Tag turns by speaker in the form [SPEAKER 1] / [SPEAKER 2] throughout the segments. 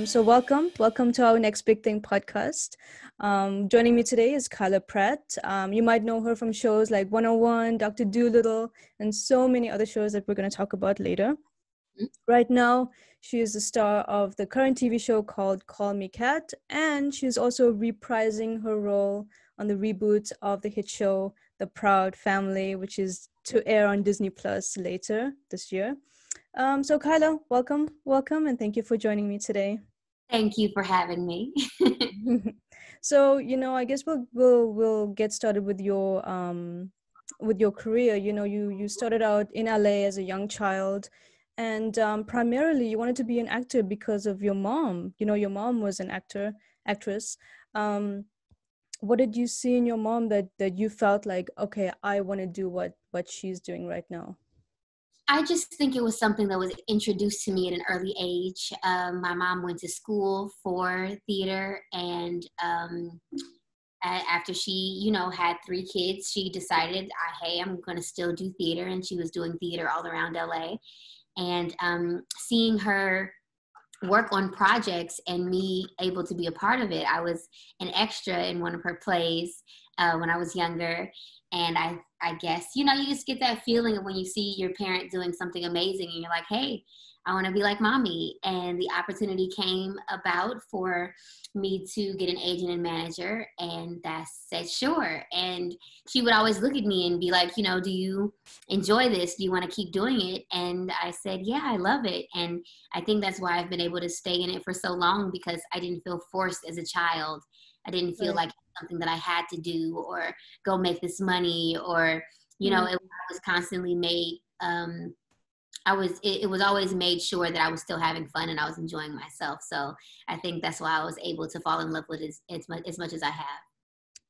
[SPEAKER 1] So welcome to our Next Big Thing podcast. Joining me today is Kyla Pratt. You might know her from shows like 101, Dr. Doolittle, and so many other shows that we're going to talk about later. Right now, she is the star of the current TV show called Call Me Kat, and she's also reprising her role on the reboot of the hit show The Proud Family, which is to air on Disney Plus later this year. So Kyla, welcome, and thank you for joining me today.
[SPEAKER 2] Thank you for having me.
[SPEAKER 1] So, I guess we'll get started with your career. You started out in LA as a young child, and primarily you wanted to be an actor because of your mom. Your mom was an actress. What did you see in your mom that you felt like, okay, I want to do what she's doing right now?
[SPEAKER 2] I just think it was something that was introduced to me at an early age. My mom went to school for theater, and after she, had 3 kids, she decided, hey, I'm going to still do theater, and she was doing theater all around LA. And seeing her work on projects and me able to be a part of it. I was an extra in one of her plays when I was younger. And I guess, you just get that feeling of when you see your parent doing something amazing and you're like, hey, I want to be like mommy. And the opportunity came about for me to get an agent and manager, and that said, sure. And she would always look at me and be like, do you enjoy this? Do you want to keep doing it? And I said, yeah, I love it. And I think that's why I've been able to stay in it for so long, because I didn't feel forced as a child. I didn't feel like something that I had to do or go make this money, or, it was constantly made, it was always made sure that I was still having fun and I was enjoying myself. So I think that's why I was able to fall in love with it as much as I have.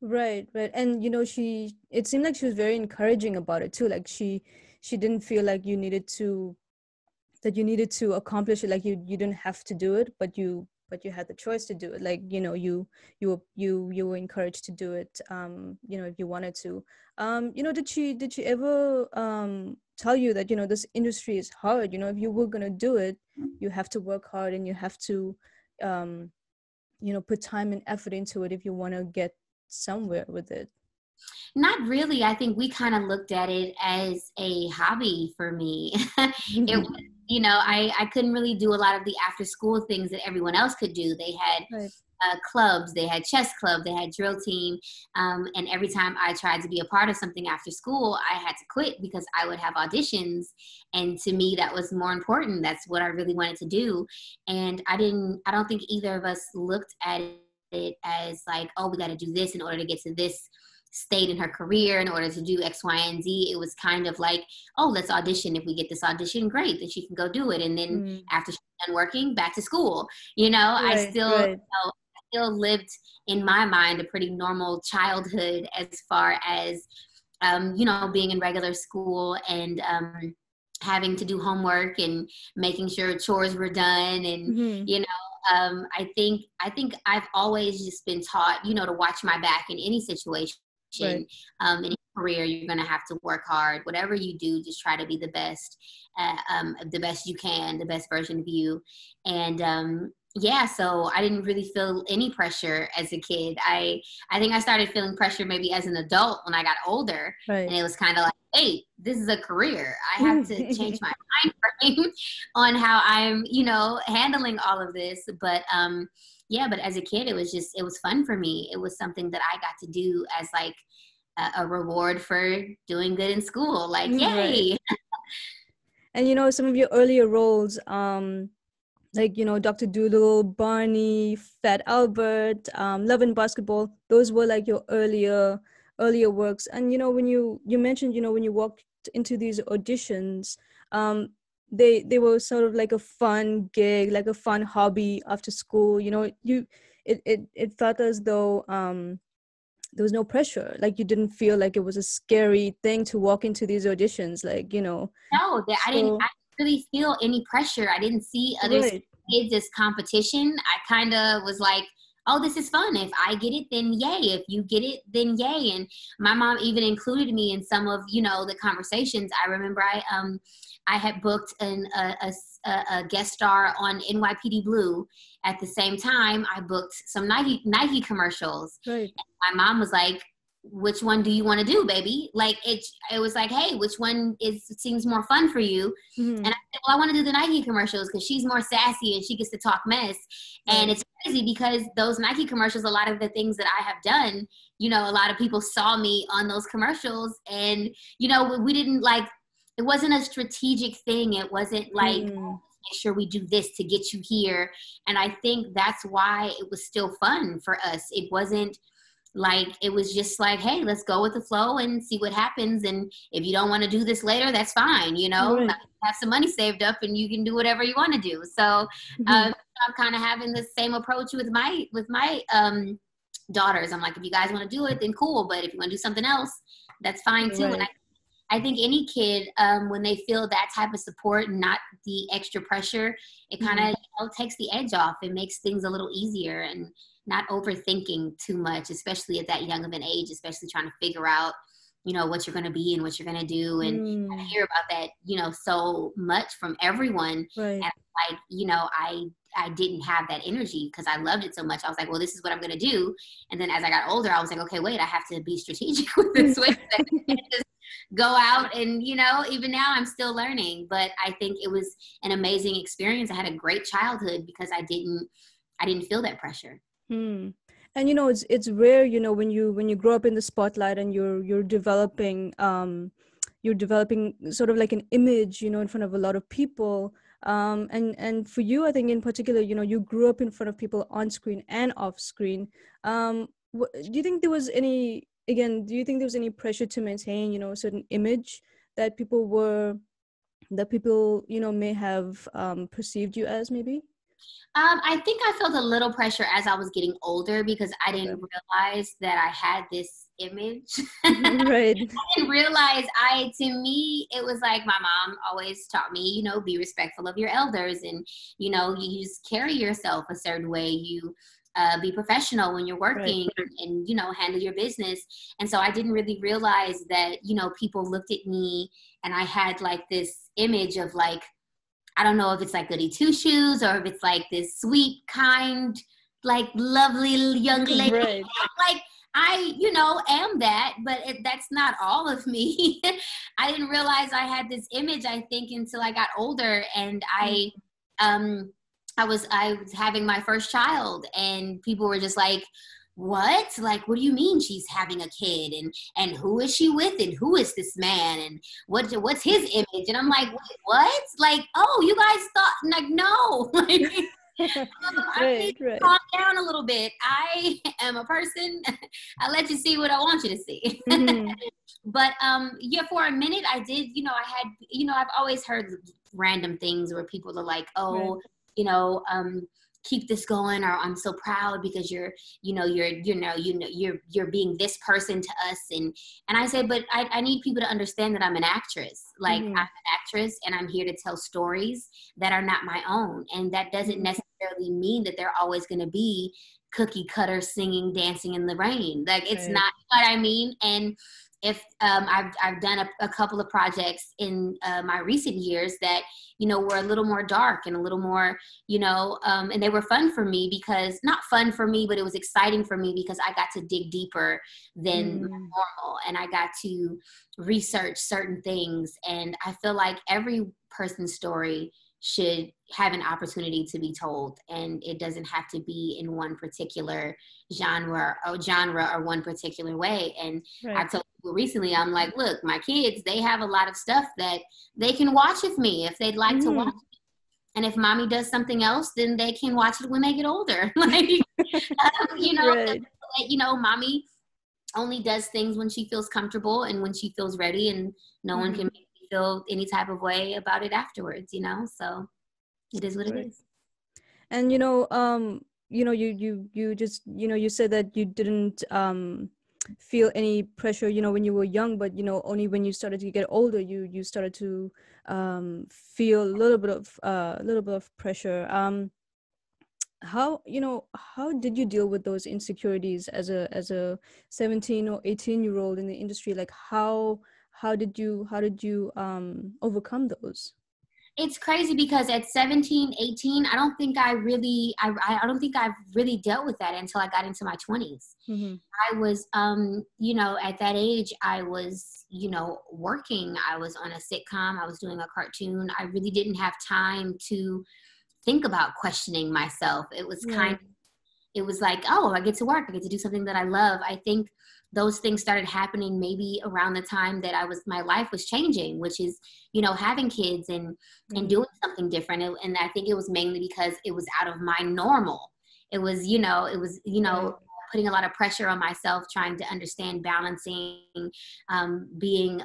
[SPEAKER 1] Right. And, it seemed like she was very encouraging about it too. Like she didn't feel like you needed to accomplish it. Like you didn't have to do it, but you had the choice to do it. Like, you were encouraged to do it, if you wanted to. Did she ever tell you that, this industry is hard? If you were going to do it, you have to work hard and you have to, put time and effort into it if you want to get somewhere with it?
[SPEAKER 2] Not really. I think we kind of looked at it as a hobby for me. It was, I couldn't really do a lot of the after school things that everyone else could do. They had clubs, they had chess club, they had drill team. And every time I tried to be a part of something after school, I had to quit because I would have auditions. And to me, that was more important. That's what I really wanted to do. And I don't think either of us looked at it as like, oh, we got to do this in order to get to this state in her career, in order to do X, Y, and Z. It was kind of like, oh, let's audition. If we get this audition, great, then she can go do it. And then after she's done working, back to school. I still lived in my mind a pretty normal childhood as far as, being in regular school and having to do homework and making sure chores were done. And, I think I've always just been taught, to watch my back in any situation. In any career, you're going to have to work hard. Whatever you do, just try to be the best you can, the best version of you. And so I didn't really feel any pressure as a kid. I think I started feeling pressure maybe as an adult when I got older. And it was kind of like, hey, this is a career. I have to change my mind frame on how I'm, handling all of this. But but as a kid, it was fun for me. It was something that I got to do as like a reward for doing good in school. Like, yay.
[SPEAKER 1] Right. And, some of your earlier roles, like, Dr. Doolittle, Barney, Fat Albert, Love and Basketball, those were like your earlier works. And, when you mentioned, when you walked into these auditions, they were sort of like a fun gig, like a fun hobby after school. It felt as though there was no pressure. Like you didn't feel like it was a scary thing to walk into these auditions, like,
[SPEAKER 2] No, I didn't really feel any pressure. I didn't see other kids as competition. I kind of was like, oh, this is fun. If I get it, then yay. If you get it, then yay. And my mom even included me in some of, you know, the conversations. I remember I had booked a guest star on NYPD Blue. At the same time, I booked some Nike commercials.
[SPEAKER 1] Right.
[SPEAKER 2] And my mom was like, which one do you want to do, baby? Like it was like, hey, which one seems more fun for you?
[SPEAKER 1] Mm-hmm.
[SPEAKER 2] And I said, well, I want to do the Nike commercials because she's more sassy and she gets to talk mess.
[SPEAKER 1] Right.
[SPEAKER 2] And it's crazy because those Nike commercials, a lot of the things that I have done, you know, a lot of people saw me on those commercials, and you know, we didn't like, it wasn't a strategic thing. It wasn't like, make sure we do this to get you here. And I think that's why it was still fun for us. It wasn't like, it was just like, hey, let's go with the flow and see what happens. And if you don't want to do this later, that's fine. You know,
[SPEAKER 1] Right.
[SPEAKER 2] have some money saved up and you can do whatever you want to do. So I'm kind of having the same approach with my daughters. I'm like, if you guys want to do it, then cool. But if you want to do something else, that's fine too.
[SPEAKER 1] Right.
[SPEAKER 2] And I think any kid, when they feel that type of support and not the extra pressure, it kind of, you know, takes the edge off. It makes things a little easier and not overthinking too much, especially at that young of an age, especially trying to figure out, you know, what you're going to be and what you're going to do. And I hear about that, you know, so much from everyone.
[SPEAKER 1] Right.
[SPEAKER 2] And like, you know, I didn't have that energy because I loved it so much. I was like, well, this is what I'm going to do. And then as I got older, I was like, okay, wait, I have to be strategic with this. Wait, just go out. And, you know, even now I'm still learning, but I think it was an amazing experience. I had a great childhood because I didn't feel that pressure.
[SPEAKER 1] And you know, it's rare, you know, when you grow up in the spotlight and you're developing sort of like an image, you know, in front of a lot of people. And for you, I think in particular, you know, you grew up in front of people on screen and off screen. Do you think there was any pressure to maintain, you know, a certain image that people, you know, may have perceived you as maybe?
[SPEAKER 2] I think I felt a little pressure as I was getting older because I didn't realize that I had this image.
[SPEAKER 1] Right.
[SPEAKER 2] I didn't realize to me, it was like my mom always taught me, you know, be respectful of your elders and, you know, you just carry yourself a certain way. You be professional when you're working and, you know, handle your business. And so I didn't really realize that, you know, people looked at me and I had like this image of like, I don't know if it's like goody two shoes or if it's like this sweet, kind, like lovely young lady.
[SPEAKER 1] Right.
[SPEAKER 2] Like I, you know, am that, but that's not all of me. I didn't realize I had this image, I think, until I got older, and I was having my first child, and people were just like, what? Like, what do you mean she's having a kid? And who is she with? And who is this man? And what's his image? And I'm like, what? Like, oh, you guys thought, like, no. I need to calm down a little bit. I am a person. I let you see what I want you to see. But yeah, for a minute I did, you know, I've always heard random things where people are like, oh, you know, keep this going, or I'm so proud because you're being this person to us. And I say, but I need people to understand that I'm an actress. Like I'm an actress and I'm here to tell stories that are not my own. And that doesn't necessarily mean that they're always going to be cookie cutter singing, dancing in the rain. Like it's not what I mean. And if I've done a couple of projects in my recent years that, you know, were a little more dark and a little more, you know, and they were fun for me because, not fun for me, but it was exciting for me because I got to dig deeper than normal, and I got to research certain things. And I feel like every person's story should have an opportunity to be told, and it doesn't have to be in one particular genre or one particular way. And I told people recently, I'm like, look, my kids, they have a lot of stuff that they can watch with me if they'd like to watch it. And if mommy does something else, then they can watch it when they get older. Like, you know, you know, mommy only does things when she feels comfortable and when she feels ready, and no one can make me feel any type of way about it afterwards, you know? So it is what it is.
[SPEAKER 1] And, you know, you just, you know, you said that you didn't feel any pressure, you know, when you were young, but, you know, only when you started to get older, you started to feel a little bit of pressure. how, how did you deal with those insecurities as a 17 or 18-year-old in the industry? Like how did you overcome those?
[SPEAKER 2] It's crazy because at 17, 18, I don't think I really, I don't think I've really dealt with that until I got into my 20s.
[SPEAKER 1] Mm-hmm.
[SPEAKER 2] I was, at that age, I was, working. I was on a sitcom. I was doing a cartoon. I really didn't have time to think about questioning myself.
[SPEAKER 1] Right.
[SPEAKER 2] It was like, oh, I get to work. I get to do something that I love. I think those things started happening maybe around the time that my life was changing, which is, having kids and
[SPEAKER 1] Mm-hmm.
[SPEAKER 2] doing something different. And I think it was mainly because it was out of my normal. It was
[SPEAKER 1] Right.
[SPEAKER 2] putting a lot of pressure on myself, trying to understand balancing, being,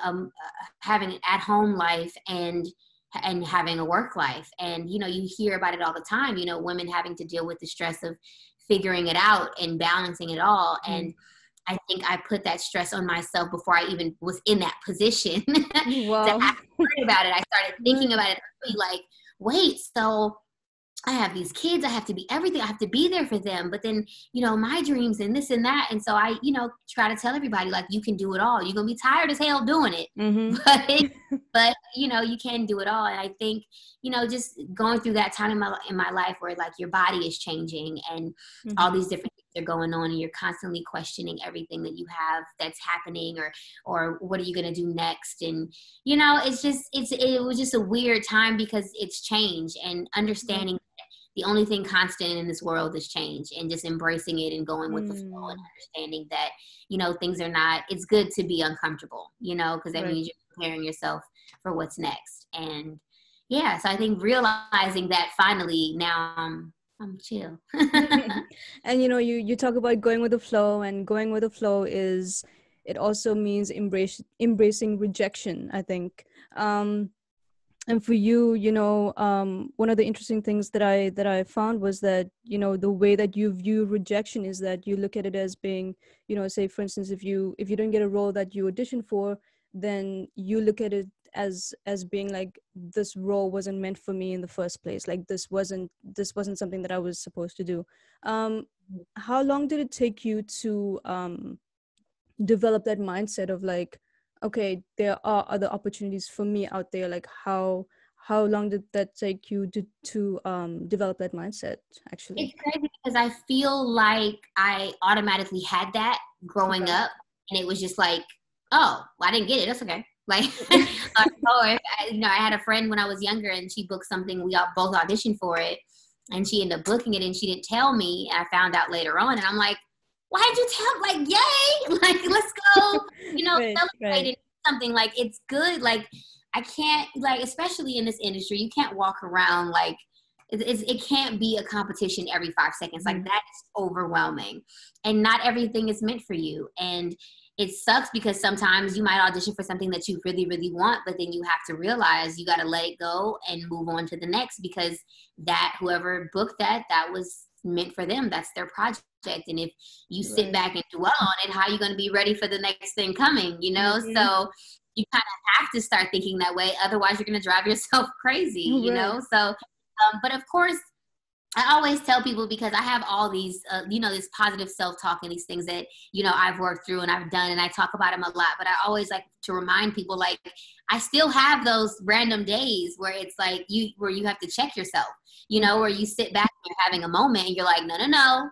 [SPEAKER 2] having an at-home life and having a work life. And, you hear about it all the time, women having to deal with the stress of figuring it out and balancing it all.
[SPEAKER 1] Mm-hmm.
[SPEAKER 2] And I think I put that stress on myself before I even was in that position to have
[SPEAKER 1] Wow.
[SPEAKER 2] to worry about it. I started thinking
[SPEAKER 1] Right.
[SPEAKER 2] about it early, like, wait, so I have these kids, I have to be everything, I have to be there for them. But then, my dreams and this and that. And so I, try to tell everybody, like, you can do it all. You're gonna be tired as hell doing it.
[SPEAKER 1] Mm-hmm.
[SPEAKER 2] But you can do it all. And I think, just going through that time in my life where, like, your body is changing and all
[SPEAKER 1] Mm-hmm.
[SPEAKER 2] these different things are going on and you're constantly questioning everything that you have that's happening, or what are you going to do next. And it was just a weird time because it's change, and
[SPEAKER 1] Right.
[SPEAKER 2] understanding the only thing constant in this world is change, and just embracing it and going with the flow, and
[SPEAKER 1] Mm.
[SPEAKER 2] understanding that, things are not, it's good to be uncomfortable, because that
[SPEAKER 1] Right.
[SPEAKER 2] means you're preparing yourself for what's next. And yeah, so I think realizing that finally now I'm chill.
[SPEAKER 1] And you talk about going with the flow, and going with the flow is, it also means embracing rejection, I think. And for you, one of the interesting things that I found was that, the way that you view rejection is that you look at it as being, say for instance, if you don't get a role that you audition for, then you look at it as being like, this role wasn't meant for me in the first place, like this wasn't something that I was supposed to do. um how long did it take you to develop that mindset of like, okay, there are other opportunities for me out there? Like how long did that take you to develop that mindset, actually?
[SPEAKER 2] It's crazy because I feel like I automatically had that growing
[SPEAKER 1] Okay.
[SPEAKER 2] up, and it was just like, oh, well, I didn't get it. That's okay. Like, or if I had a friend when I was younger, and she booked something. We all both auditioned for it, and she ended up booking it, and she didn't tell me. And I found out later on, and I'm like, why did you tell? Like, yay! Like, let's go.
[SPEAKER 1] Right,
[SPEAKER 2] Celebrate
[SPEAKER 1] right.
[SPEAKER 2] and do something. Like, it's good. Like, I can't, like, especially in this industry, you can't walk around like it can't be a competition every 5 seconds. Like,
[SPEAKER 1] Mhm.
[SPEAKER 2] that's overwhelming, and not everything is meant for you. And it sucks because sometimes you might audition for something that you really, really want, but then you have to realize you got to let it go and move on to the next, because that whoever booked that was meant for them. That's their project. And if you sit
[SPEAKER 1] Right.
[SPEAKER 2] back and dwell on it, how are you going to be ready for the next thing coming?
[SPEAKER 1] Mhm.
[SPEAKER 2] So you kind of have to start thinking that way. Otherwise, you're going to drive yourself crazy,
[SPEAKER 1] Right.
[SPEAKER 2] So but of course, I always tell people, because I have all these, this positive self-talk and these things that, I've worked through and I've done, and I talk about them a lot, but I always like to remind people, like, I still have those random days where it's like where you have to check yourself, where you sit back and you're having a moment and you're like, no, no, no,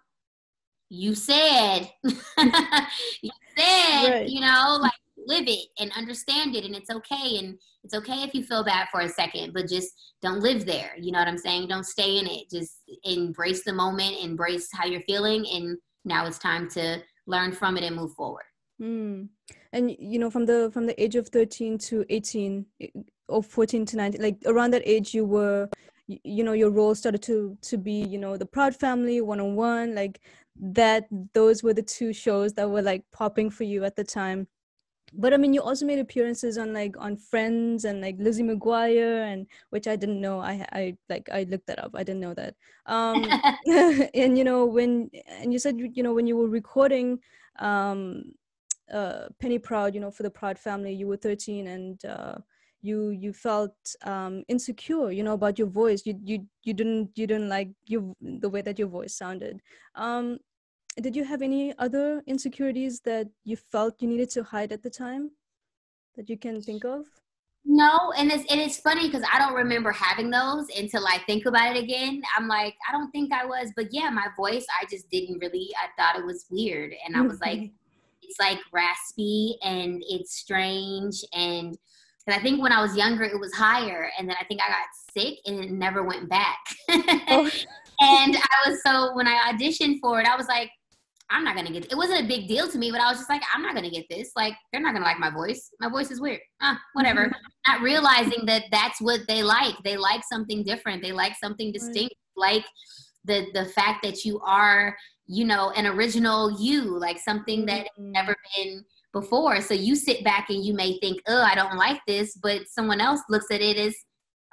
[SPEAKER 2] you said, you said,
[SPEAKER 1] Right.
[SPEAKER 2] like, live it and understand it. And it's okay. And it's okay if you feel bad for a second, but just don't live there. You know what I'm saying? Don't stay in it. Just embrace the moment, embrace how you're feeling. And now it's time to learn from it and move forward.
[SPEAKER 1] Mm. And from the age of 13 to 18, or 14 to 19, like around that age, you were, your role started to be, the Proud Family, 101, like that. Those were the two shows that were like popping for you at the time. But I mean, you also made appearances on, like, on Friends and like Lizzie McGuire, and which I didn't know. I looked that up. I didn't know that. Um, and you said, when you were recording um Penny Proud, for the Proud Family, you were 13, and you felt insecure, you know, about your voice. You didn't like the way that your voice sounded. um did you have any other insecurities that you felt you needed to hide at the time that you can think of?
[SPEAKER 2] No, and it's funny because I don't remember having those until I think about it again. I'm like, I don't think I was, but yeah, my voice, I just didn't really. I thought it was weird, and I was like, it's like raspy and it's strange, and I think when I was younger it was higher, and then I think I got sick and it never went back.
[SPEAKER 1] Oh.
[SPEAKER 2] And I was so when I auditioned for it, I was like, I'm not gonna get it. It wasn't a big deal to me, but I was just like, I'm not gonna get this. Like, they're not gonna like my voice. My voice is weird. Whatever. Not realizing that that's what they like. They like something different. They like something
[SPEAKER 1] Right.
[SPEAKER 2] distinct. Like the fact that you are, you know, an original you, like something that has
[SPEAKER 1] Mm.
[SPEAKER 2] never been before. So you sit back and you may think, oh, I don't like this, but someone else looks at it as,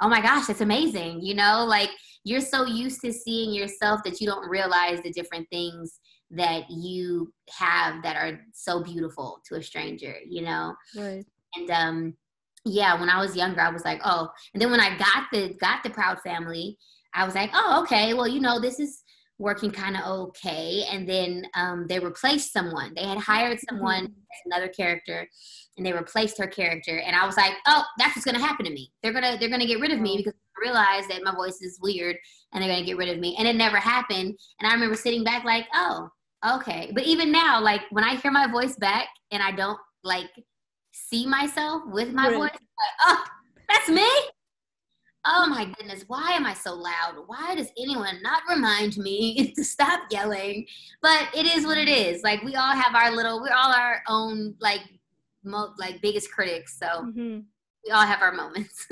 [SPEAKER 2] oh my gosh, it's amazing. You know, like you're so used to seeing yourself that you don't realize the different things that you have that are so beautiful to a stranger, you know?
[SPEAKER 1] Right.
[SPEAKER 2] And yeah, when I was younger, I was like, oh, and then when I got the Proud Family, I was like, oh, okay, well, you know, this is working kind of okay. And then they replaced someone. They had hired someone
[SPEAKER 1] Mhm.
[SPEAKER 2] as another character, and they replaced her character. And I was like, oh, that's what's gonna happen to me. They're gonna get rid of me
[SPEAKER 1] Wow.
[SPEAKER 2] because I realized that my voice is weird, and they're gonna get rid of me. And it never happened. And I remember sitting back like, oh, okay. But even now, like when I hear my voice back and I don't like see myself with my voice,
[SPEAKER 1] Right.
[SPEAKER 2] like, oh, that's me. Oh my goodness, why am I so loud? Why does anyone not remind me to stop yelling? But it is what it is. Like we all have our little, we're all our own like like biggest critics. So
[SPEAKER 1] Hmm.
[SPEAKER 2] we all have our moments.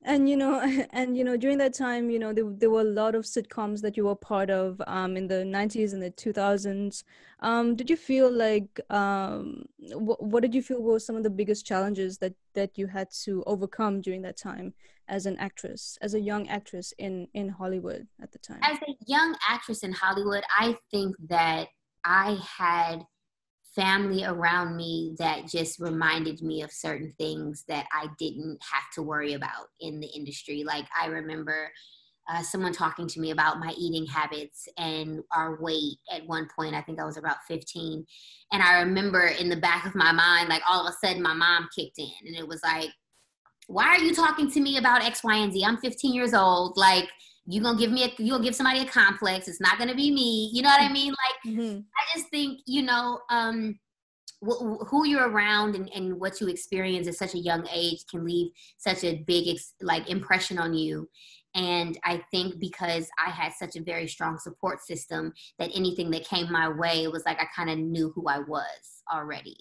[SPEAKER 1] And you know, and you know, during that time, you know, there were a lot of sitcoms that you were part of in the 90s and the 2000s. Did you feel like what did you feel were some of the biggest challenges that you had to overcome during that time as an actress, as a young actress in Hollywood at the time?
[SPEAKER 2] As a young actress in Hollywood, I think that I had family around me that just reminded me of certain things that I didn't have to worry about in the industry. Like I remember someone talking to me about my eating habits and our weight at one point. I think I was about 15. And I remember in the back of my mind, like all of a sudden my mom kicked in and it was like, why are you talking to me about X, Y, and Z? I'm 15 years old. Like, you gonna give somebody a complex. It's not gonna be me. You know what I mean? Like,
[SPEAKER 1] Mm-hmm.
[SPEAKER 2] I just think, you know, who you're around and what you experience at such a young age can leave such a big like impression on you. And I think because I had such a very strong support system that anything that came my way, it was like I kind of knew who I was already,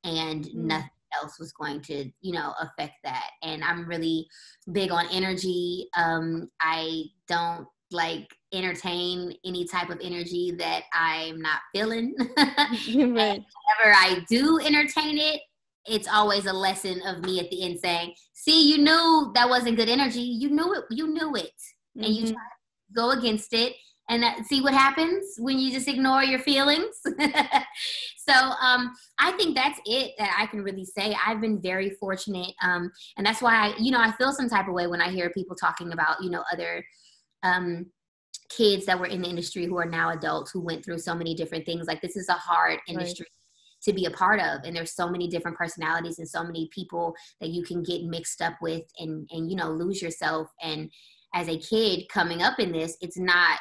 [SPEAKER 2] and
[SPEAKER 1] Mm.
[SPEAKER 2] nothing else was going to, you know, affect that. And I'm really big on energy. I don't like entertain any type of energy that I'm not feeling.
[SPEAKER 1] Right.
[SPEAKER 2] Whenever I do entertain it, it's always a lesson of me at the end saying, see, you knew that wasn't good energy. You knew it. And you try
[SPEAKER 1] Mm-hmm.
[SPEAKER 2] to go against it and see what happens when you just ignore your feelings. So I think that's it that I can really say. I've been very fortunate. And that's why I feel some type of way when I hear people talking about, other um, kids that were in the industry who are now adults who went through so many different things. Like this is a hard
[SPEAKER 1] Right.
[SPEAKER 2] industry to be a part of, and there's so many different personalities and so many people that you can get mixed up with and lose yourself. And as a kid coming up in this, it's not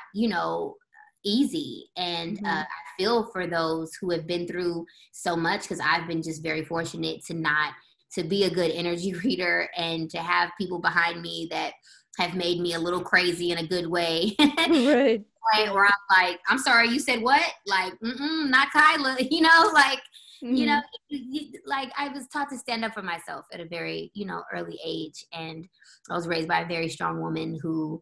[SPEAKER 2] easy. And
[SPEAKER 1] Mm-hmm.
[SPEAKER 2] I feel for those who have been through so much, because I've been just very fortunate to be a good energy reader and to have people behind me that have made me a little crazy in a good way.
[SPEAKER 1] Right.
[SPEAKER 2] Point where I'm like, I'm sorry, you said what? Like, not Kyla, like,
[SPEAKER 1] Mm-hmm.
[SPEAKER 2] like I was taught to stand up for myself at a very, early age. And I was raised by a very strong woman who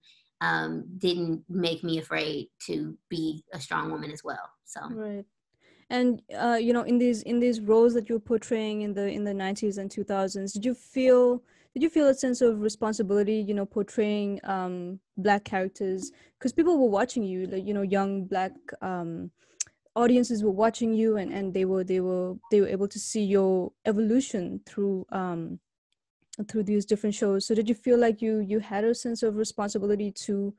[SPEAKER 2] didn't make me afraid to be a strong woman as well. So
[SPEAKER 1] Right. And you know, in these roles that you're portraying in the 90s and 2000s, did you feel a sense of responsibility, you know, portraying Black characters? Because people were watching you, like, you know, young Black audiences were watching you, and they were able to see your evolution through these different shows. So did you feel like you had a sense of responsibility to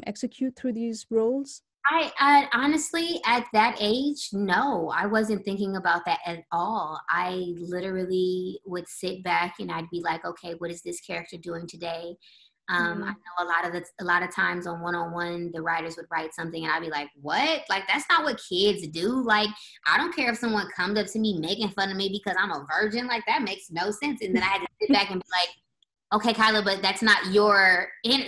[SPEAKER 1] execute through these roles?
[SPEAKER 2] I honestly, at that age, no, I wasn't thinking about that at all. I literally would sit back and I'd be like, okay, what is this character doing today? I
[SPEAKER 1] Mm.
[SPEAKER 2] know a lot of times on one-on-one, the writers would write something and I'd be like, what? Like, that's not what kids do. Like, I don't care if someone comes up to me making fun of me because I'm a virgin. Like, that makes no sense. And then I had to sit back and be like, okay, Kyla, but that's not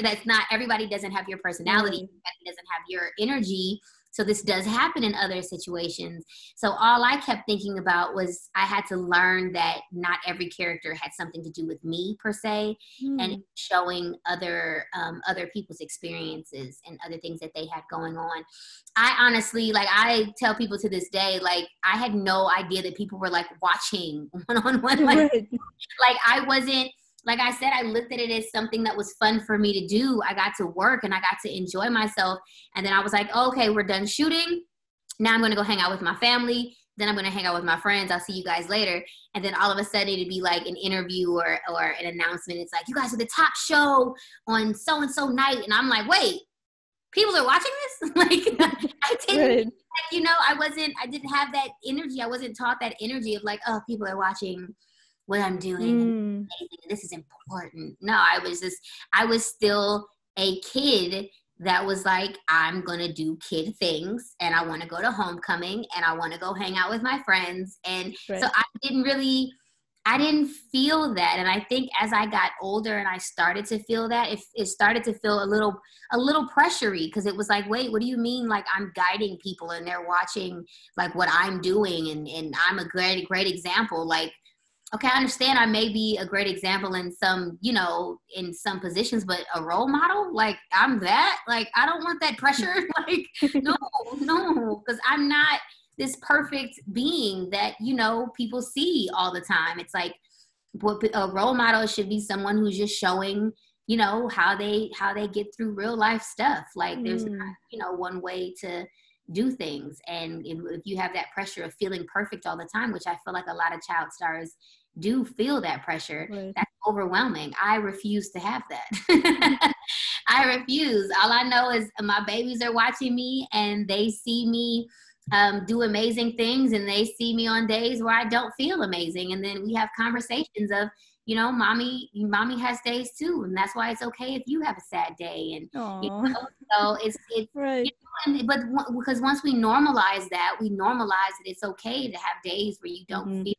[SPEAKER 2] that's not, everybody doesn't have your personality,
[SPEAKER 1] Right.
[SPEAKER 2] everybody doesn't have your energy. So this does happen in other situations. So all I kept thinking about was I had to learn that not every character had something to do with me per se, and
[SPEAKER 1] Mm.
[SPEAKER 2] showing other people's experiences and other things that they had going on. I honestly, like, I tell people to this day, like, I had no idea that people were like watching one-on-one,
[SPEAKER 1] Right.
[SPEAKER 2] like I wasn't, like I said, I looked at it as something that was fun for me to do. I got to work and I got to enjoy myself. And then I was like, oh, okay, we're done shooting. Now I'm going to go hang out with my family. Then I'm going to hang out with my friends. I'll see you guys later. And then all of a sudden it'd be like an interview or an announcement. It's like, you guys are the top show on so-and-so night. And I'm like, wait, people are watching this? Like, I didn't,
[SPEAKER 1] Right.
[SPEAKER 2] like, I didn't have that energy. I wasn't taught that energy of like, oh, people are watching what I'm doing and
[SPEAKER 1] Mm.
[SPEAKER 2] this is important. No, I was still a kid that was like, I'm gonna do kid things and I want to go to homecoming and I want to go hang out with my friends. And so
[SPEAKER 1] Right.
[SPEAKER 2] I didn't feel that. And I think as I got older and I started to feel that, it started to feel a little pressury, because it was like, wait, what do you mean? Like, I'm guiding people and they're watching like what I'm doing, and I'm a great example. Like, okay, I understand I may be a great example in some, in some positions, but a role model, like, I'm that, like, I don't want that pressure. Like, no, no, because I'm not this perfect being that, people see all the time. It's like, what a role model should be someone who's just showing, how they get through real life stuff. Like, there's not,
[SPEAKER 1] Mm.
[SPEAKER 2] one way to do things. And if you have that pressure of feeling perfect all the time, which I feel like a lot of child stars do feel that pressure,
[SPEAKER 1] Right.
[SPEAKER 2] that's overwhelming. I refuse to have that. I refuse. All I know is my babies are watching me and they see me do amazing things, and they see me on days where I don't feel amazing. And then we have conversations of, mommy has days too. And that's why it's okay if you have a sad day. And,
[SPEAKER 1] Aw.
[SPEAKER 2] so it's,
[SPEAKER 1] Right.
[SPEAKER 2] but because once we normalize that, we normalize that it's okay to have days where you don't
[SPEAKER 1] Mm-hmm.
[SPEAKER 2] feel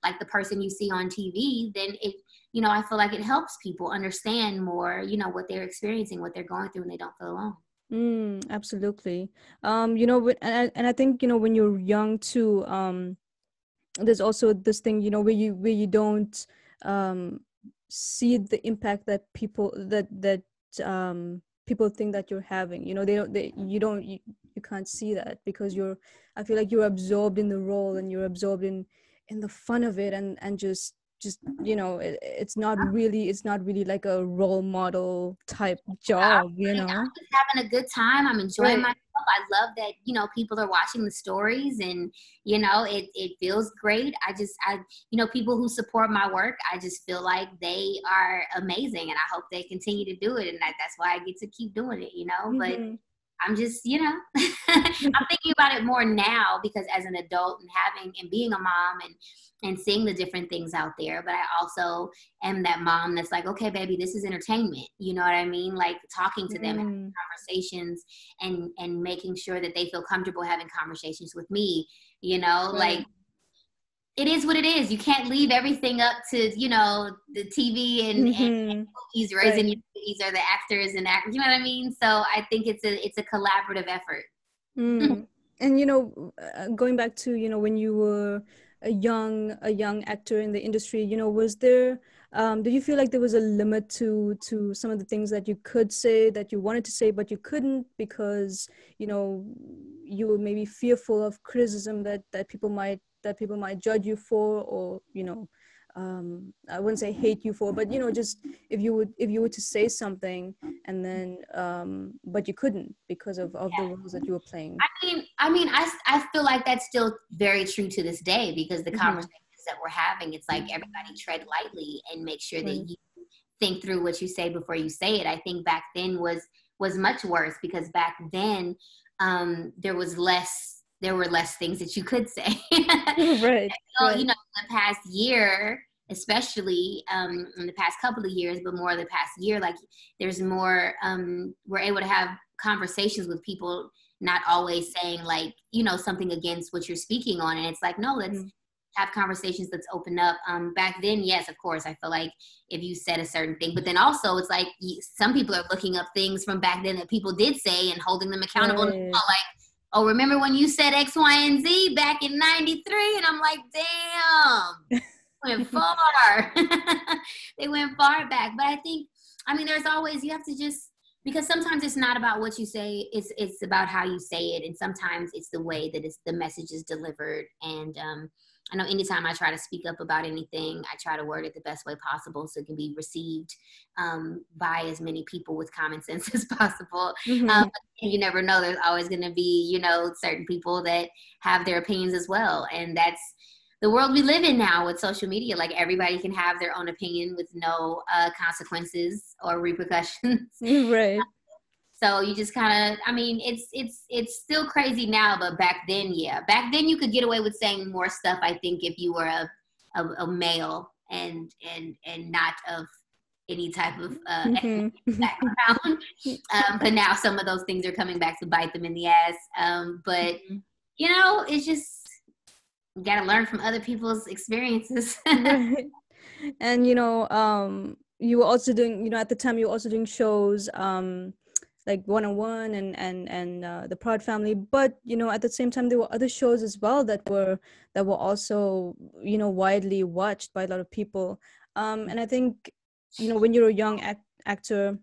[SPEAKER 2] like the person you see on TV, then I feel like it helps people understand more, what they're experiencing, what they're going through, and they don't feel alone.
[SPEAKER 1] Absolutely. And I think, when you're young too, there's also this thing, where you don't um see the impact that people think that you're having. You can't see that because I feel like you're absorbed in the role, and you're absorbed in the fun of it, and just it's not really like a role model type job,
[SPEAKER 2] I'm just having a good time. I'm enjoying
[SPEAKER 1] right.
[SPEAKER 2] myself. I love that, people are watching the stories, and, it feels great. People who support my work, I just feel like they are amazing, and I hope they continue to do it. And that's why I get to keep doing it. But
[SPEAKER 1] Mm-hmm.
[SPEAKER 2] I'm just, I'm thinking about it more now because as an adult and being a mom and seeing the different things out there. But I also am that mom that's like, okay, baby, this is entertainment. You know what I mean? Like, talking to them, having
[SPEAKER 1] Mm,
[SPEAKER 2] conversations, and making sure that they feel comfortable having conversations with me.
[SPEAKER 1] right.
[SPEAKER 2] Like, it is what it is. You can't leave everything up to, the TV and
[SPEAKER 1] Mm-hmm.
[SPEAKER 2] movies raising
[SPEAKER 1] Right.
[SPEAKER 2] your babies, or the actors and act. You know what I mean? So I think it's a collaborative effort.
[SPEAKER 1] Mm. And going back to when you were a young actor in the industry, was there did you feel like there was a limit to some of the things that you could say, that you wanted to say but you couldn't, because you know you were maybe fearful of criticism that people might judge you for, or I wouldn't say hate you for, but just if you were to say something, and then but you couldn't because of the roles that you were playing.
[SPEAKER 2] I feel like that's still very true to this day because the
[SPEAKER 1] Mm-hmm.
[SPEAKER 2] conversation that we're having. It's like everybody tread lightly and make sure that
[SPEAKER 1] Right.
[SPEAKER 2] you think through what you say before you say it. I think back then was much worse because back then there were less things that you could say.
[SPEAKER 1] Right.
[SPEAKER 2] So,
[SPEAKER 1] Right.
[SPEAKER 2] the past year, especially in the past couple of years, but more the past year, like there's more, we're able to have conversations with people, not always saying like, something against what you're speaking on. And it's like, no, let's
[SPEAKER 1] Mhm.
[SPEAKER 2] have conversations, let's open up. Back then, yes, of course, I feel like if you said a certain thing, but then also it's like some people are looking up things from back then that people did say and holding them accountable now,
[SPEAKER 1] Right.
[SPEAKER 2] like, oh, remember when you said X, Y, and Z back in 93? And I'm like, damn, went far. They went far back. But I think, there's always, you have to just, because sometimes it's not about what you say, it's about how you say it. And sometimes it's the way that the message is delivered. And I know anytime I try to speak up about anything, I try to word it the best way possible so it can be received by as many people with common sense as possible.
[SPEAKER 1] Mhm.
[SPEAKER 2] And you never know, there's always going to be, certain people that have their opinions as well. And that's the world we live in now with social media. Like everybody can have their own opinion with no consequences or repercussions.
[SPEAKER 1] Right.
[SPEAKER 2] So you just kind of, it's still crazy now, but back then, yeah, back then you could get away with saying more stuff. I think if you were a male and not of any type of ethnic
[SPEAKER 1] Mhm.
[SPEAKER 2] background. But now some of those things are coming back to bite them in the ass. But
[SPEAKER 1] Mhm.
[SPEAKER 2] it's just you got to learn from other people's experiences.
[SPEAKER 1] Right. And you were also doing, at the time you were also doing shows, like One-on-One and the Proud Family, but at the same time there were other shows as well that were also widely watched by a lot of people. And I think when you're a young actor,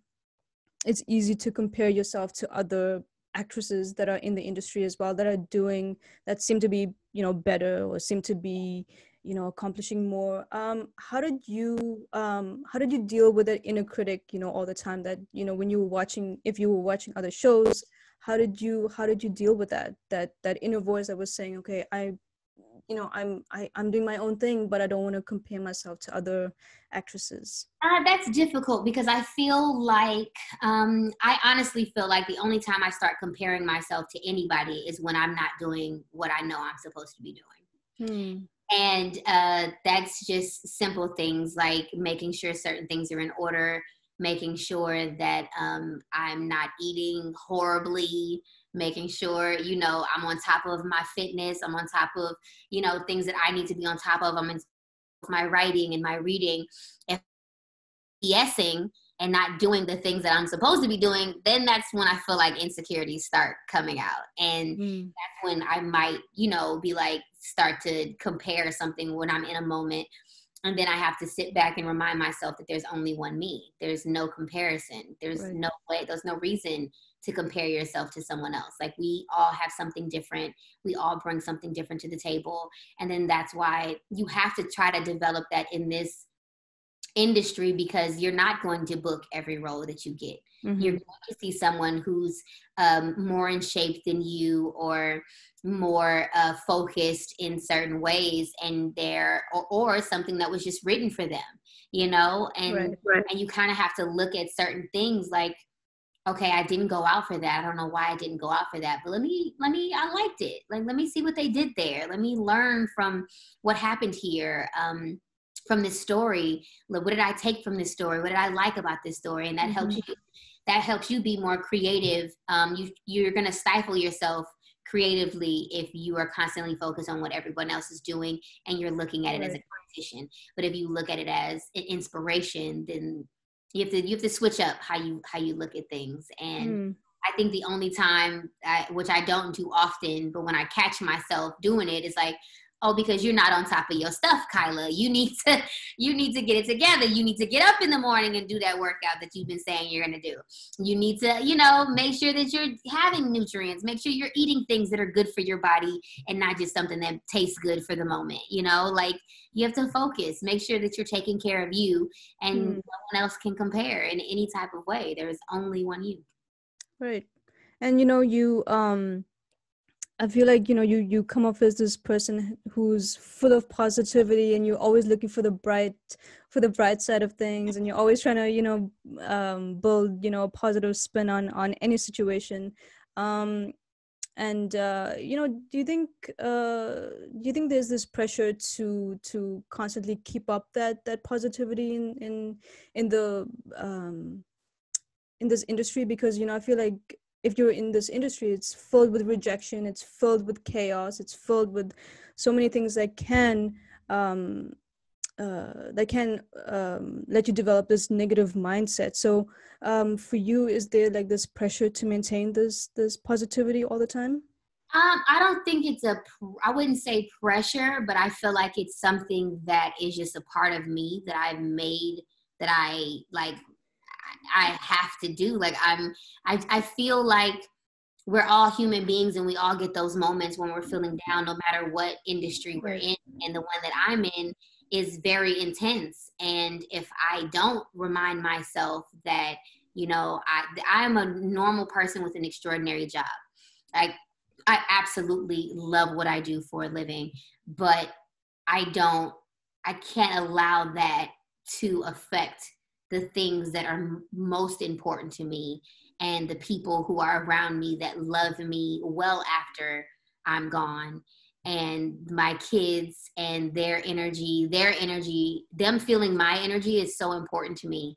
[SPEAKER 1] it's easy to compare yourself to other actresses that are in the industry as well, that seem to be better, or seem to be accomplishing more. How did you deal with that inner critic all the time, that when you were watching, if you were watching other shows, how did you deal with that inner voice that was saying, okay, I'm doing my own thing, but I don't want to compare myself to other actresses?
[SPEAKER 2] That's difficult because I feel like, I honestly feel like the only time I start comparing myself to anybody is when I'm not doing what I know I'm supposed to be doing.
[SPEAKER 1] Hmm.
[SPEAKER 2] And that's just simple things like making sure certain things are in order, making sure that I'm not eating horribly, making sure, I'm on top of my fitness, I'm on top of, things that I need to be on top of. I'm in my writing and my reading. If BSing and not doing the things that I'm supposed to be doing, then that's when I feel like insecurities start coming out. And
[SPEAKER 1] Hmm.
[SPEAKER 2] that's when I might, be like, start to compare something when I'm in a moment. And then I have to sit back and remind myself that there's only one me. There's no comparison. There's
[SPEAKER 1] Right.
[SPEAKER 2] no way, there's no reason to compare yourself to someone else. Like we all have something different. We all bring something different to the table. And then that's why you have to try to develop that in this industry, because you're not going to book every role that you get. You're
[SPEAKER 1] Mm-hmm.
[SPEAKER 2] going to see someone who's more in shape than you, or more focused in certain ways, and or something that was just written for them, and
[SPEAKER 1] Right.
[SPEAKER 2] right. And you kind of have to look at certain things like, okay, I didn't go out for that. I don't know why I didn't go out for that, but I liked it. Like, let me see what they did there. Let me learn from what happened here. From this story, what did I take from this story? What did I like about this story? And that helps
[SPEAKER 1] Mm-hmm.
[SPEAKER 2] you. That helps you be more creative. You're going to stifle yourself creatively if you are constantly focused on what everyone else is doing and you're looking at it as a
[SPEAKER 1] Right.
[SPEAKER 2] competition. But if you look at it as an inspiration, then you have to switch up how you look at things. And
[SPEAKER 1] Mm.
[SPEAKER 2] I think the only time, which I don't do often, but when I catch myself doing it, is like, oh, because you're not on top of your stuff, Kyla. You need to get it together. You need to get up in the morning and do that workout that you've been saying you're going to do. You need to, make sure that you're having nutrients. Make sure you're eating things that are good for your body and not just something that tastes good for the moment. Like you have to focus. Make sure that you're taking care of you, and
[SPEAKER 1] Mm.
[SPEAKER 2] no one else can compare in any type of way. There's only one you.
[SPEAKER 1] Right. And I feel like, you come off as this person who's full of positivity, and you're always looking for the bright side of things, and you're always trying to, build, a positive spin on any situation. Um, and do you think there's this pressure to constantly keep up that positivity in the in this industry? Because I feel like if you're in this industry, it's filled with rejection, it's filled with chaos, it's filled with so many things um that can let you develop this negative mindset. So for you, is there like this pressure to maintain this positivity all the time?
[SPEAKER 2] I don't think it's I wouldn't say pressure, but I feel like it's something that is just a part of me that I've made, that I like, I have to do. Like I feel like we're all human beings, and we all get those moments when we're feeling down, no matter what industry we're
[SPEAKER 1] Right.
[SPEAKER 2] in. And the one that I'm in is very intense. And if I don't remind myself that, I'm a normal person with an extraordinary job. Like, I absolutely love what I do for a living, but I don't, I can't allow that to affect the things that are most important to me, and the people who are around me that love me well after I'm gone, and my kids and their energy, them feeling my energy is so important to me.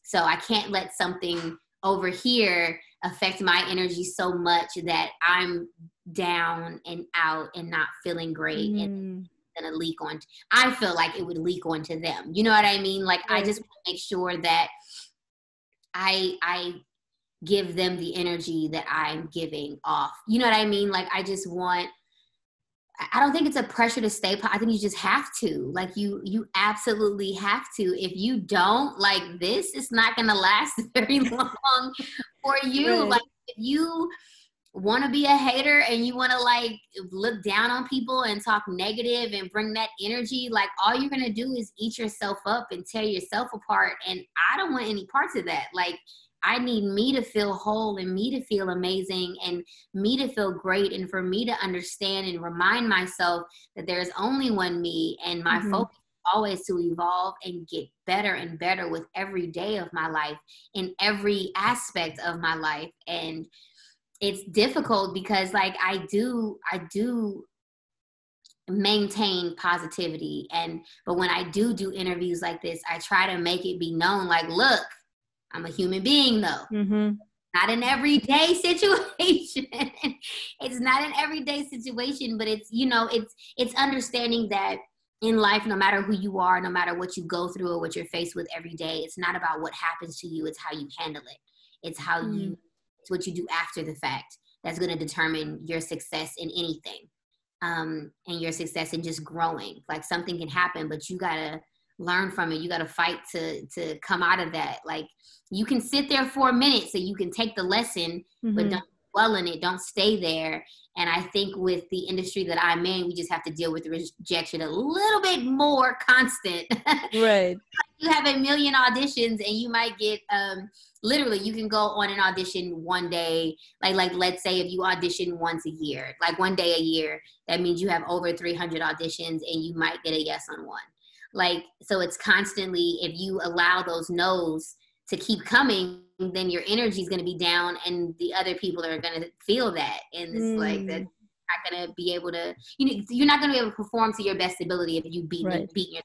[SPEAKER 2] So I can't let something over here affect my energy so much that I'm down and out and not feeling great, and
[SPEAKER 1] Mm,
[SPEAKER 2] gonna leak on. I feel like it would leak onto them. You know what I mean? Like, I
[SPEAKER 1] right.
[SPEAKER 2] just want to make sure that I give them the energy that I'm giving off. You know what I mean? Like, I just want. I don't think it's a pressure to stay. I think you just have to. Like, you absolutely have to. If you don't, like, this, it's not gonna last very long for you.
[SPEAKER 1] Right.
[SPEAKER 2] Like, if you want to be a hater and you want to like look down on people and talk negative and bring that energy, like, all you're going to do is eat yourself up and tear yourself apart. And I don't want any parts of that. Like, I need me to feel whole, and me to feel amazing, and me to feel great, and for me to understand and remind myself that there's only one me, and my
[SPEAKER 1] Mm-hmm.
[SPEAKER 2] focus is always to evolve and get better and better with every day of my life, in every aspect of my life. And it's difficult because, like, I do maintain positivity, but when I do interviews like this, I try to make it be known, like, look, I'm a human being, though.
[SPEAKER 1] Mm-hmm.
[SPEAKER 2] Not an everyday situation. It's not an everyday situation, but it's understanding that in life, no matter who you are, no matter what you go through or what you're faced with every day, it's not about what happens to you, it's how you handle it. It's it's what you do after the fact that's going to determine your success in anything. And your success in just growing. Like, something can happen, but you gotta learn from it. You gotta fight to come out of that. Like, you can sit there for a minute, so you can take the lesson, but
[SPEAKER 1] Mm-hmm.
[SPEAKER 2] don't dwell in it. Don't stay there. And I think with the industry that I'm in, we just have to deal with the rejection a little bit more constant.
[SPEAKER 1] Right.
[SPEAKER 2] You have a million auditions, and you might get literally, you can go on an audition one day, like let's say if you audition once a year, like one day a year, that means you have over 300 auditions, and you might get a yes on one. Like, so it's constantly, if you allow those no's to keep coming, then your energy is going to be down, and the other people are going to feel that, and it's like that.
[SPEAKER 1] Mm,
[SPEAKER 2] Not going to be able to, you're not going to be able to perform to your best ability if you
[SPEAKER 1] right.
[SPEAKER 2] beat your.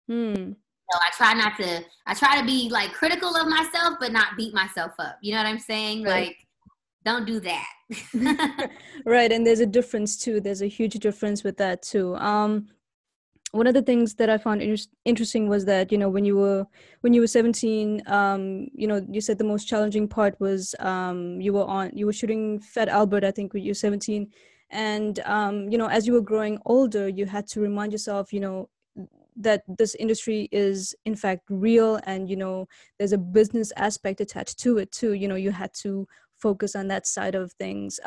[SPEAKER 1] Hmm.
[SPEAKER 2] So I try to be like critical of myself, but not beat myself up. You know what I'm saying?
[SPEAKER 1] Right.
[SPEAKER 2] Like, don't do that.
[SPEAKER 1] Right, and there's a difference too. There's a huge difference with that too. One of the things that I found interesting was that, when you were 17, you said the most challenging part was, you were shooting Fat Albert, I think, when you were 17. And as you were growing older, you had to remind yourself, that this industry is in fact real, and there's a business aspect attached to it too. You had to focus on that side of things.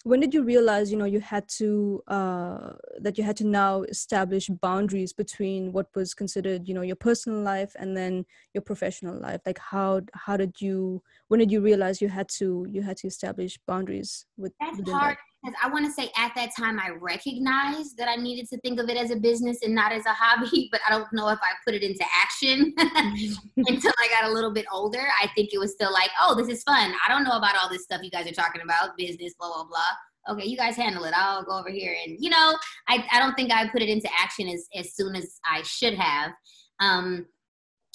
[SPEAKER 1] When did you realize, you had to that you had to now establish boundaries between what was considered, your personal life and then your professional life? Like, how did you when did you realize you had to establish boundaries
[SPEAKER 2] That's
[SPEAKER 1] within
[SPEAKER 2] hard.
[SPEAKER 1] that?
[SPEAKER 2] because I want to say at that time I recognized that I needed to think of it as a business and not as a hobby, but I don't know if I put it into action until I got a little bit older. I think it was still like, oh, this is fun. I don't know about all this stuff you guys are talking about, business, blah, blah, blah. Okay, you guys handle it. I'll go over here. And, I don't think I put it into action as soon as I should have.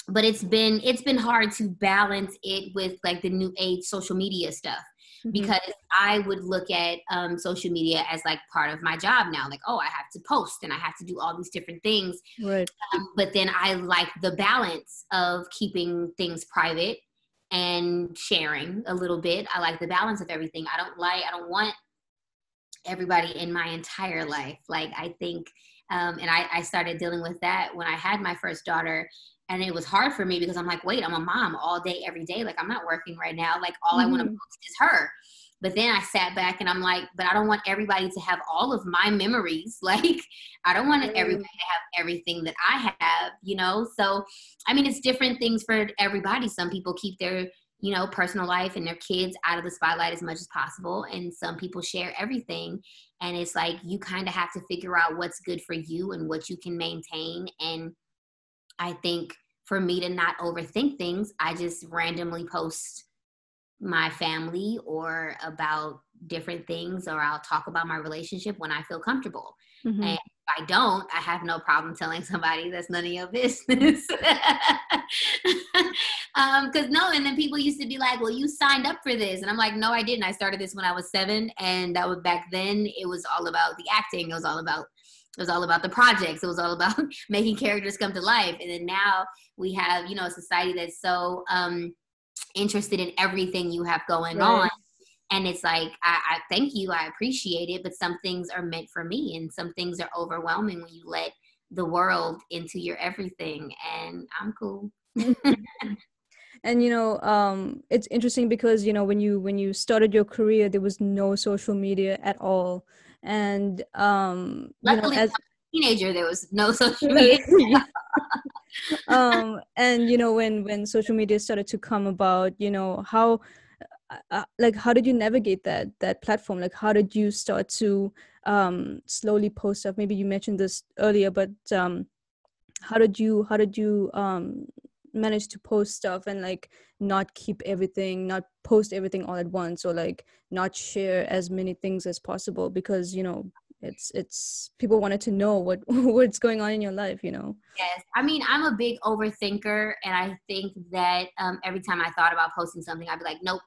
[SPEAKER 2] But it's been hard to balance it with like the new age social media stuff. Because I would look at social media as like part of my job now. Like, oh, I have to post and I have to do all these different things.
[SPEAKER 1] Right.
[SPEAKER 2] But then I like the balance of keeping things private and sharing a little bit. I like the balance of everything. I don't want everybody in my entire life. Like, I think, and I started dealing with that when I had my first daughter. And it was hard for me because I'm like, wait, I'm a mom all day, every day. Like, I'm not working right now. Like, all I want to post is her. But then I sat back and I'm like, but I don't want everybody to have all of my memories. Like, I don't want everybody to have everything that I have, So, I mean, it's different things for everybody. Some people keep their, personal life and their kids out of the spotlight as much as possible. And some people share everything. And it's like, you kind of have to figure out what's good for you and what you can maintain. And I think for me to not overthink things, I just randomly post my family or about different things, or I'll talk about my relationship when I feel comfortable. And if I don't, I have no problem telling somebody that's none of your business. And then people used to be like, well, you signed up for this. And I'm like, no, I didn't. I started this when I was 7. And that was back then. It was all about the acting. It was all about the projects. It was all about making characters come to life. And then now we have, a society that's so interested in everything you have going on. And it's like, I thank you. I appreciate it. But some things are meant for me. And some things are overwhelming when you let the world into your everything. And I'm cool.
[SPEAKER 1] And it's interesting because when you started your career, there was no social media at all. And
[SPEAKER 2] luckily,
[SPEAKER 1] as
[SPEAKER 2] as a teenager, there was no social media.
[SPEAKER 1] And when social media started to come about, how how did you navigate that platform? Like, how did you start to slowly post stuff? Maybe you mentioned this earlier, but how did you manage to post stuff and like not post everything all at once, or like not share as many things as possible, because it's people wanted to know what's going on in your life.
[SPEAKER 2] Yes. I mean, I'm a big overthinker, and I think that every time I thought about posting something, I'd be like, nope,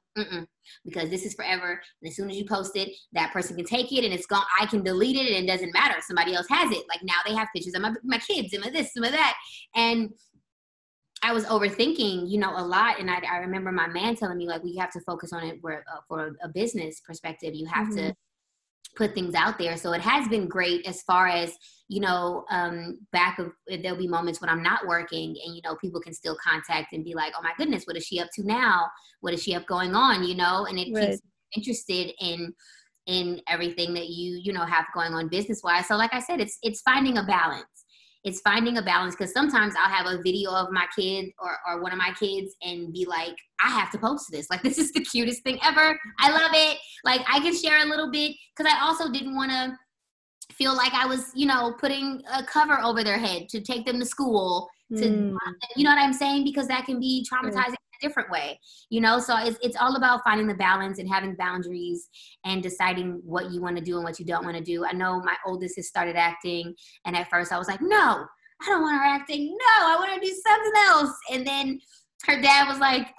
[SPEAKER 2] because this is forever. And as soon as you post it, that person can take it and it's gone. I can delete it and it doesn't matter. Somebody else has it. Like, now they have pictures of my kids and my this and my that. And I was overthinking, a lot. And I remember my man telling me, like, well, you have to focus on it for a business perspective. You have to put things out there. So it has been great as far as, there'll be moments when I'm not working and, people can still contact and be like, oh my goodness, what is she up to now? What is she up going on? And it keeps me interested in everything that you have going on business wise. So like I said, it's finding a balance. It's finding a balance, because sometimes I'll have a video of my kid or one of my kids and be like, I have to post this. Like, this is the cutest thing ever. I love it. Like, I can share a little bit, because I also didn't want to feel like I was, putting a cover over their head to take them to school. You know what I'm saying? Because that can be traumatizing in a different way, So it's all about finding the balance and having boundaries and deciding what you want to do and what you don't want to do. I know my oldest has started acting, and at first I was like, no, I don't want her acting. No, I want her to do something else. And then her dad was like,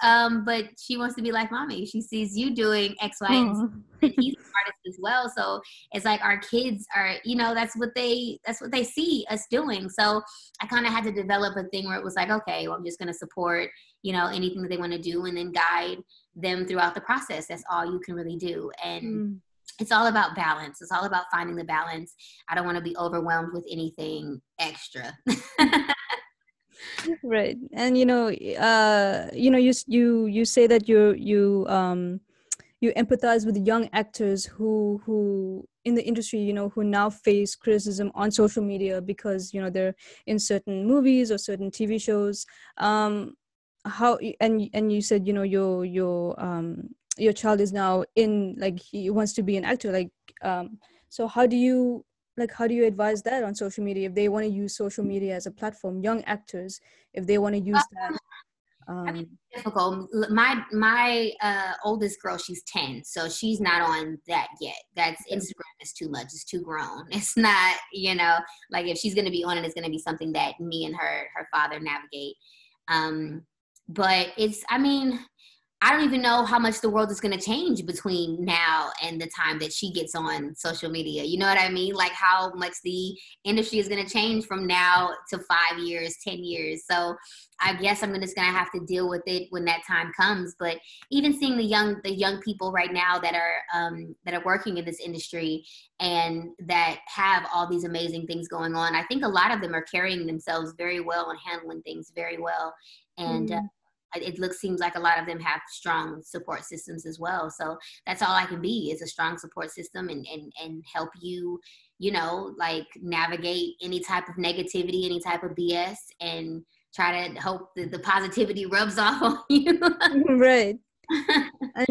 [SPEAKER 2] but she wants to be like mommy. She sees you doing X, Y, and Z. And he's an artist as well. So it's like our kids are, that's what they see us doing. So I kind of had to develop a thing where it was like, okay, well, I'm just going to support, anything that they want to do, and then guide them throughout the process. That's all you can really do. And it's all about balance. It's all about finding the balance. I don't want to be overwhelmed with anything extra.
[SPEAKER 1] Right. And you say that you empathize with young actors who in the industry, who now face criticism on social media because they're in certain movies or certain TV shows. How and you said your child is now in, like, he wants to be an actor. Like, So how do you advise that on social media if they want to use social media as a platform? Young actors, if they want to use that.
[SPEAKER 2] I mean,
[SPEAKER 1] Um,
[SPEAKER 2] it's difficult. My oldest girl, she's 10, so she's not on that yet. That's
[SPEAKER 1] yeah.
[SPEAKER 2] Instagram is too much. It's too grown. It's not, like if she's gonna be on it, it's gonna be something that me and her father navigate. Um, but I mean, I don't even know how much the world is going to change between now and the time that she gets on social media. You know what I mean? Like how much the industry is going to change from now to 5 years, 10 years. So I guess I'm just going to have to deal with it when that time comes. But even seeing the young people right now that are working in this industry and that have all these amazing things going on, I think a lot of them are carrying themselves very well and handling things very well. And
[SPEAKER 1] Mm.
[SPEAKER 2] seems like a lot of them have strong support systems as well. So that's all I can be, is a strong support system, and help you, like navigate any type of negativity, any type of BS, and try to hope that the positivity rubs off on you.
[SPEAKER 1] Right. And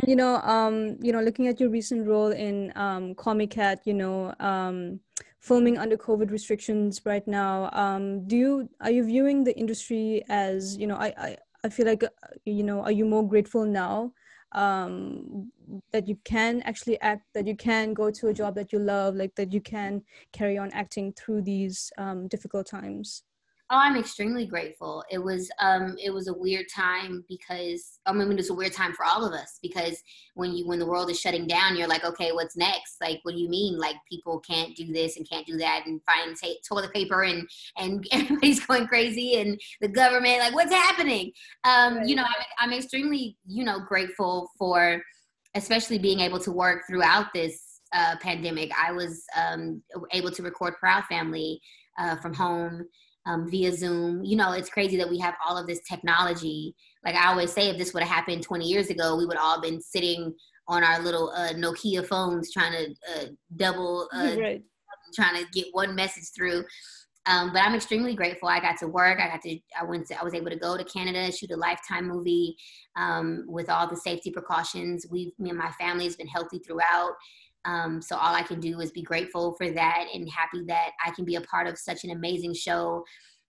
[SPEAKER 1] looking at your recent role in Comic Cat, filming under COVID restrictions right now, are you viewing the industry as, I feel like, are you more grateful now that you can actually act, that you can go to a job that you love, like that you can carry on acting through these difficult times?
[SPEAKER 2] Oh, I'm extremely grateful. It was a weird time because I mean it's a weird time for all of us, because when the world is shutting down, you're like, okay, what's next? Like, what do you mean? Like, people can't do this and can't do that, and find toilet paper, and everybody's going crazy, and the government, like, what's happening?
[SPEAKER 1] Right.
[SPEAKER 2] I'm extremely grateful for, especially being able to work throughout this pandemic. I was able to record Proud Family from home, via Zoom. It's crazy that we have all of this technology. Like I always say, if this would have happened 20 years ago, we would all been sitting on our little Nokia phones trying to double,
[SPEAKER 1] Right.
[SPEAKER 2] trying to get one message through. But I'm extremely grateful. I got to work. I was able to go to Canada, shoot a Lifetime movie with all the safety precautions. Me and my family has been healthy throughout. So all I can do is be grateful for that, and happy that I can be a part of such an amazing show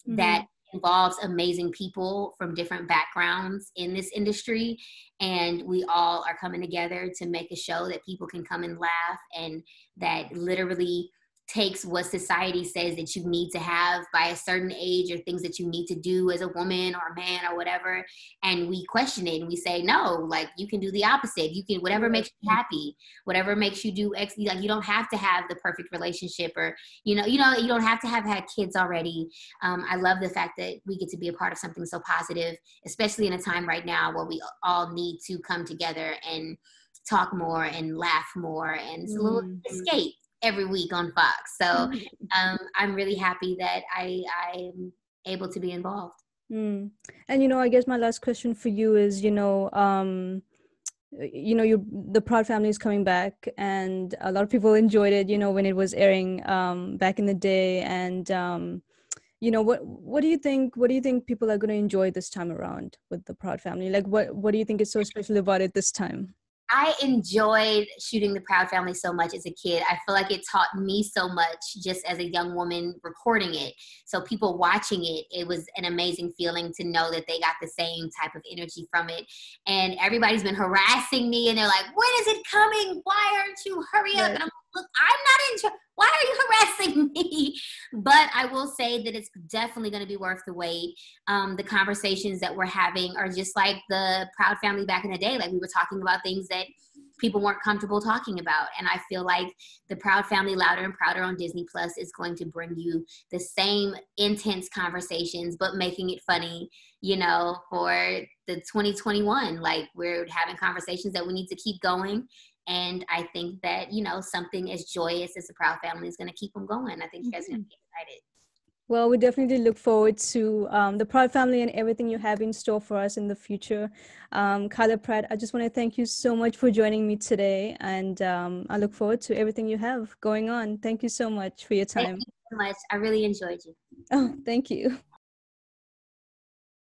[SPEAKER 2] that
[SPEAKER 1] Mm-hmm.
[SPEAKER 2] involves amazing people from different backgrounds in this industry. And we all are coming together to make a show that people can come and laugh, and that literally takes what society says that you need to have by a certain age, or things that you need to do as a woman or a man or whatever, and we question it, and we say no, like, you can do the opposite. You can, whatever
[SPEAKER 1] Right.
[SPEAKER 2] makes you happy, whatever makes you do X. Like, you don't have to have the perfect relationship, or you don't have to have had kids already. I love the fact that we get to be a part of something so positive, especially in a time right now where we all need to come together and talk more and laugh more, and it's a little
[SPEAKER 1] Mm.
[SPEAKER 2] escape every week on Fox. So I'm really happy that I'm able to be involved.
[SPEAKER 1] Mm. And I guess my last question for you is, you the Proud Family is coming back, and a lot of people enjoyed it, when it was airing back in the day. And what do you think? What do you think people are going to enjoy this time around with the Proud Family? Like, what do you think is so special about it this time?
[SPEAKER 2] I enjoyed shooting the Proud Family so much as a kid. I feel like it taught me so much just as a young woman recording it. So people watching it, it was an amazing feeling to know that they got the same type of energy from it. And everybody's been harassing me, and they're like, when is it coming? Why aren't you? Hurry up.
[SPEAKER 1] Right.
[SPEAKER 2] And I'm like, look, I'm not in. Why are you harassing me? But I will say that it's definitely going to be worth the wait. The conversations that we're having are just like the Proud Family back in the day. Like, we were talking about things that people weren't comfortable talking about. And I feel like the Proud Family Louder and Prouder on Disney Plus is going to bring you the same intense conversations, but making it funny, for the 2021. Like, we're having conversations that we need to keep going. And I think that, something as joyous as the Proud Family is going to keep them going. I think you guys are going to be excited.
[SPEAKER 1] Well, we definitely look forward to the Proud Family and everything you have in store for us in the future. Kyla Pratt, I just want to thank you so much for joining me today, and I look forward to everything you have going on. Thank you so much for your
[SPEAKER 2] Thank
[SPEAKER 1] time.
[SPEAKER 2] you so much. I really enjoyed you.
[SPEAKER 1] Oh, thank you.